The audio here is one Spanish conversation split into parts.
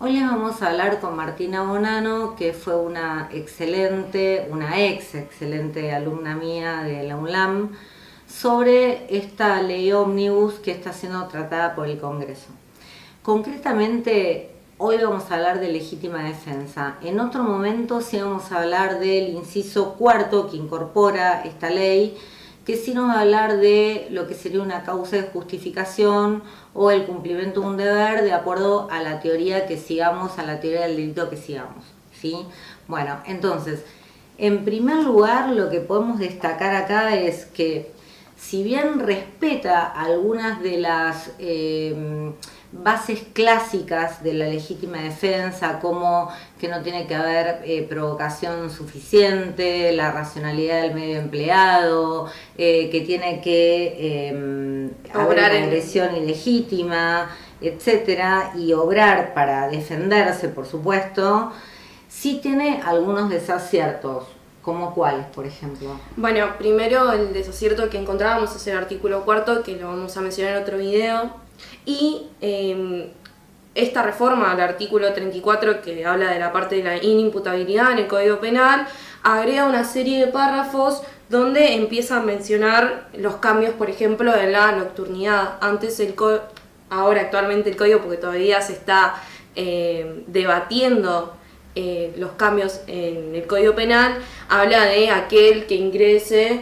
Hoy les vamos a hablar con Martina Bonano, que fue una ex excelente alumna mía de la UNLAM, sobre esta ley ómnibus que está siendo tratada por el Congreso. Concretamente, hoy vamos a hablar de legítima defensa. En otro momento sí vamos a hablar del inciso cuarto que incorpora esta ley, que sí nos va a hablar de lo que sería una causa de justificación o el cumplimiento de un deber de acuerdo a la teoría que sigamos, a la teoría del delito que sigamos, ¿sí? Bueno, entonces, en primer lugar, lo que podemos destacar acá es que si bien respeta algunas de las bases clásicas de la legítima defensa, como que no tiene que haber provocación suficiente, la racionalidad del medio empleado, que tiene que haber una agresión ilegítima, etcétera, y obrar para defenderse, por supuesto, sí tiene algunos desaciertos. ¿Cómo cuáles, por ejemplo? Bueno, primero el desacierto que encontrábamos es el artículo cuarto, que lo vamos a mencionar en otro video. Y esta reforma al artículo 34, que habla de la parte de la inimputabilidad en el Código Penal, agrega una serie de párrafos donde empieza a mencionar los cambios, por ejemplo, en la nocturnidad. Ahora actualmente el Código, porque todavía se está debatiendo los cambios en el Código Penal, habla de aquel que ingrese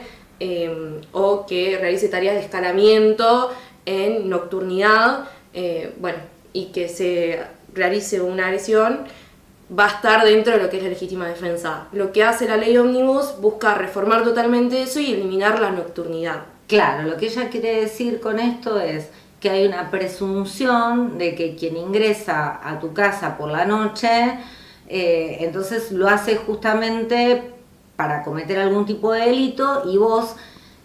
o que realice tareas de escalamiento en nocturnidad, y que se realice una agresión, va a estar dentro de lo que es la legítima defensa. Lo que hace la ley ómnibus busca reformar totalmente eso y eliminar la nocturnidad. Claro, lo que ella quiere decir con esto es que hay una presunción de que quien ingresa a tu casa por la noche, entonces lo hace justamente para cometer algún tipo de delito, y vos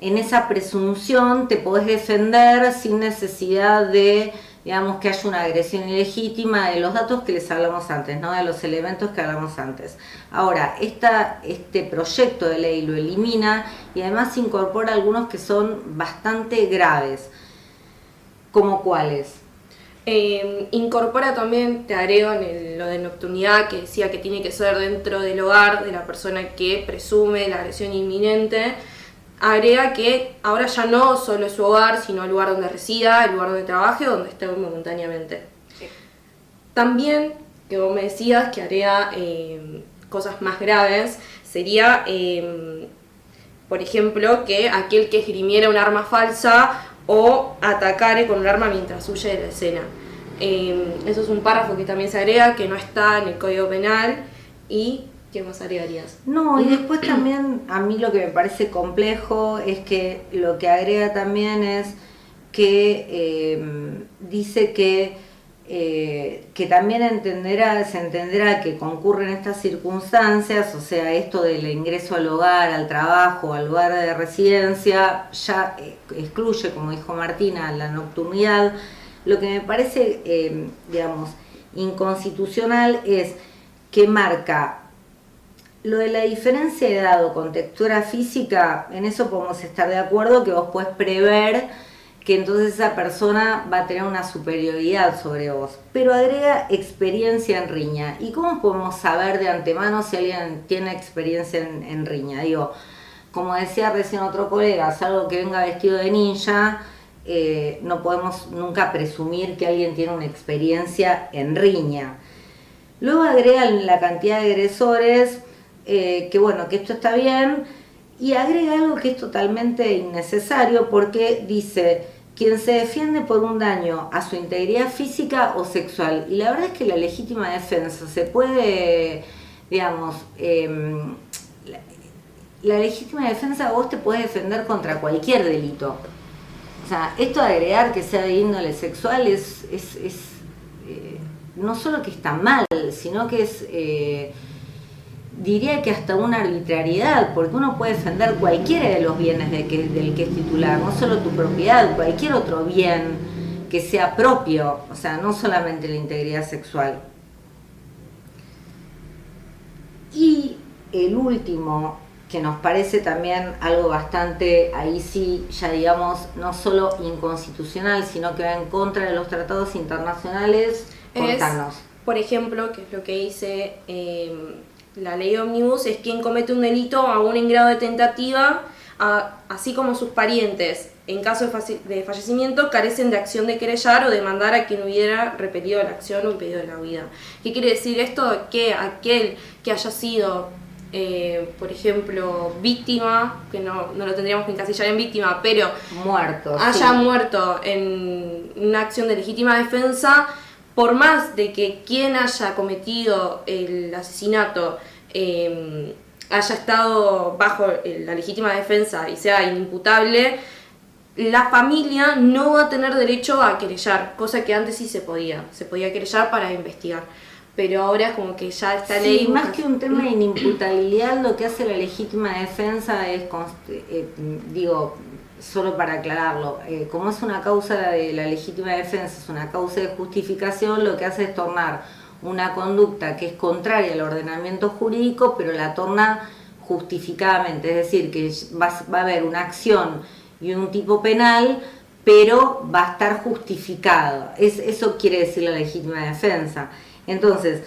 en esa presunción te podés defender sin necesidad de, digamos, que haya una agresión ilegítima, de los datos que les hablamos antes, ¿no? De los elementos que hablamos antes. Ahora, este proyecto de ley lo elimina y además incorpora algunos que son bastante graves. ¿Cómo cuáles? Incorpora también, te agrego en lo de nocturnidad, que decía que tiene que ser dentro del hogar de la persona que presume la agresión inminente. Agrega que ahora ya no solo es su hogar, sino el lugar donde resida, el lugar donde trabaje, donde esté momentáneamente. Sí. También, que vos me decías que agrega cosas más graves, sería, por ejemplo, que aquel que esgrimiera un arma falsa o atacare con un arma mientras huye de la escena. Eso es un párrafo que también se agrega, que no está en el Código Penal. Y ¿qué más agregarías? No, y después también a mí lo que me parece complejo es que lo que agrega también es que dice que también se entenderá que concurren estas circunstancias, o sea, esto del ingreso al hogar, al trabajo, al lugar de residencia, ya excluye, como dijo Martina, la nocturnidad. Lo que me parece, inconstitucional es que marca lo de la diferencia de edad o contextura física. En eso podemos estar de acuerdo, que vos podés prever que entonces esa persona va a tener una superioridad sobre vos, pero agrega experiencia en riña. ¿Y cómo podemos saber de antemano si alguien tiene experiencia en riña? Digo, como decía recién otro colega, salvo que venga vestido de ninja, no podemos nunca presumir que alguien tiene una experiencia en riña. Luego agregan la cantidad de agresores, que esto está bien, y agrega algo que es totalmente innecesario, porque dice: quien se defiende por un daño a su integridad física o sexual. Y la verdad es que la legítima defensa se puede, la legítima defensa, vos te podés defender contra cualquier delito. O sea, esto de agregar que sea de índole sexual es no solo que está mal, sino que es, diría que hasta una arbitrariedad, porque uno puede defender cualquiera de los bienes del que es titular, no solo tu propiedad, cualquier otro bien que sea propio, o sea, no solamente la integridad sexual. Y el último, que nos parece también algo bastante, ahí sí, ya digamos, no solo inconstitucional, sino que va en contra de los tratados internacionales. Contanos. Por ejemplo, que es lo que dice la ley Omnibus, es quien comete un delito aún en grado de tentativa, así como sus parientes, en caso de fallecimiento, carecen de acción de querellar o demandar a quien hubiera repelido la acción o impedido la huida. ¿Qué quiere decir esto? Que aquel que haya sido, por ejemplo, víctima, que no lo tendríamos que encasillar en víctima, pero haya muerto en una acción de legítima defensa, por más de que quien haya cometido el asesinato haya estado bajo la legítima defensa y sea inimputable, la familia no va a tener derecho a querellar, cosa que antes sí se podía querellar para investigar. Pero ahora es como que ya esta ley... Más que un tema de inimputabilidad, lo que hace la legítima defensa es, solo para aclararlo, como es una causa de la legítima defensa, es una causa de justificación, lo que hace es tornar una conducta que es contraria al ordenamiento jurídico, pero la torna justificadamente, es decir, que va a haber una acción y un tipo penal, pero va a estar justificado. Eso quiere decir la legítima defensa. Entonces,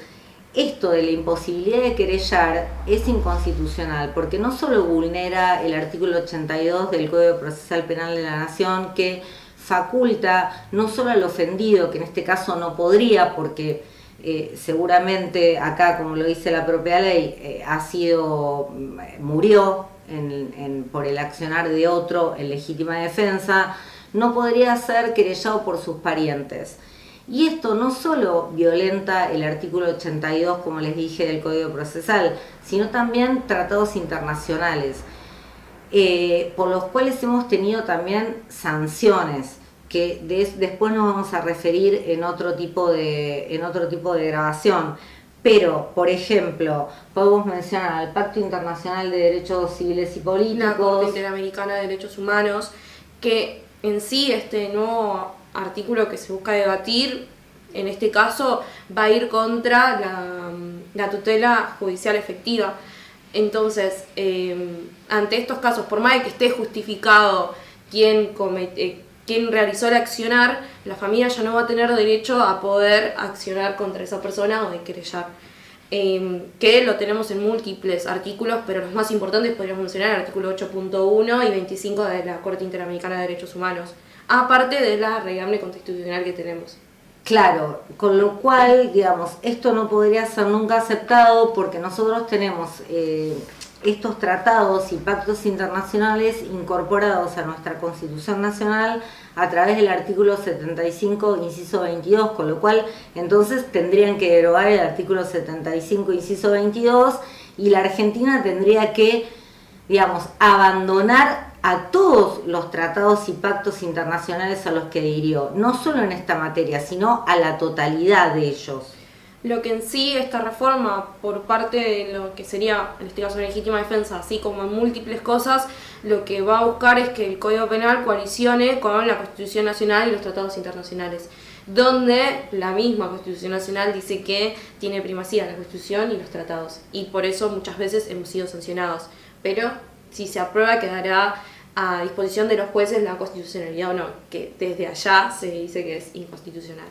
esto de la imposibilidad de querellar es inconstitucional porque no solo vulnera el artículo 82 del Código Procesal Penal de la Nación, que faculta no solo al ofendido, que en este caso no podría porque seguramente acá, como lo dice la propia ley, murió por el accionar de otro en legítima defensa, no podría ser querellado por sus parientes. Y esto no solo violenta el artículo 82, como les dije, del Código Procesal, sino también tratados internacionales, por los cuales hemos tenido también sanciones, que después nos vamos a referir en otro tipo de grabación. Pero, por ejemplo, podemos mencionar al Pacto Internacional de Derechos Civiles y Políticos, la Corte Interamericana de Derechos Humanos, que en sí este nuevo artículo que se busca debatir, en este caso, va a ir contra la tutela judicial efectiva. Entonces, ante estos casos, por más de que esté justificado quien realizó el accionar, la familia ya no va a tener derecho a poder accionar contra esa persona o de querellar. Que lo tenemos en múltiples artículos, pero los más importantes podríamos mencionar el artículo 8.1 y 25 de la Corte Interamericana de Derechos Humanos, aparte de la reglamento constitucional que tenemos. Claro, con lo cual, esto no podría ser nunca aceptado porque nosotros tenemos estos tratados y pactos internacionales incorporados a nuestra Constitución Nacional a través del artículo 75, inciso 22, con lo cual entonces tendrían que derogar el artículo 75, inciso 22, y la Argentina tendría que, abandonar a todos los tratados y pactos internacionales a los que adhirió, no solo en esta materia, sino a la totalidad de ellos. Lo que en sí esta reforma, por parte de lo que sería, en este caso, la legítima defensa, así como en múltiples cosas, lo que va a buscar es que el Código Penal coalicione con la Constitución Nacional y los tratados internacionales, donde la misma Constitución Nacional dice que tiene primacía la Constitución y los tratados, y por eso muchas veces hemos sido sancionados. Pero si se aprueba, quedará a disposición de los jueces la constitucionalidad o no, que desde allá se dice que es inconstitucional.